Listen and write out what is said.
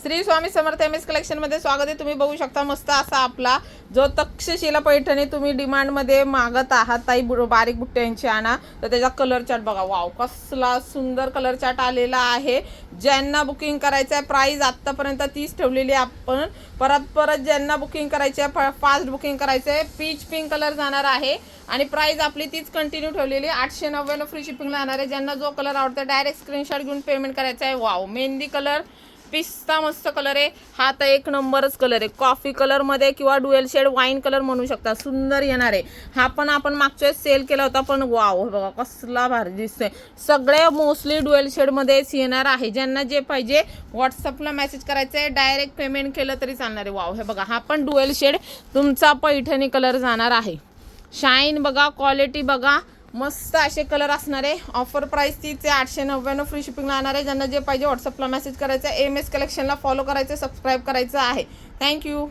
Shri Swami Samarth M S कलेक्शनमध्ये स्वागत आहे। तुम्ही बघू शकता मस्त असा आपला जो तक्षशिला पैठणी तुम्ही डिमांडमध्ये मागत आहात ताई, बारीक बुट्ट्यांची आणा, तर त्याचा कलर चार्ट बघा। वाव, कसला सुंदर कलर चार्ट आलेला आहे। ज्यांना बुकिंग करायचं आहे, प्राइस आत्तापर्यंत 30 ठेवलेली आपण, परत ज्यांना बुकिंग करायचं आहे, फास्ट बुकिंग करायचं आहे, पीच पिंक कलर जाणार आहे आणि प्राइस आपली तीच कंटिन्यू ठेवलेली 899 फ्री शिपिंगला येणार आहे। ज्यांना जो कलर आवडतो डायरेक्ट स्क्रीनशॉट घेऊन पेमेंट करायचं आहे। वाव, मेहंदी कलर, पिस्ता मस्त कलर आहे हा, तर एक नंबरच कलर आहे। कॉफी कलर मध्ये किंवा डुएल शेड वाईन कलर म्हणू शकता, सुंदर येणार आहे हा। पण आपण मागच्या वेळेस सेल केला होता, पण वाव बघा कसला भारी दिसतोय। सगळे मोस्टली डुएल शेड मध्येच येणार आहे। ज्यांना जे पाहिजे व्हॉट्सअपला मेसेज करायचं आहे, डायरेक्ट पेमेंट केलं तरी चालणार आहे। वाव, हे बघा हा पण डुएल शेड तुमचा पैठणी कलर जाणार आहे। शाईन बघा, क्वालिटी बघा, मस्त असे कलर असणार आहे। ऑफर प्राइस तीच आहे, 899 फ्री शिपिंगला येणार आहे। ज्यांना जे पाहिजे व्हॉट्सअपला मेसेज करायचं आहे, एम एस कलेक्शनला फॉलो करायचं, सबस्क्राईब करायचं आहे। थँक्यू।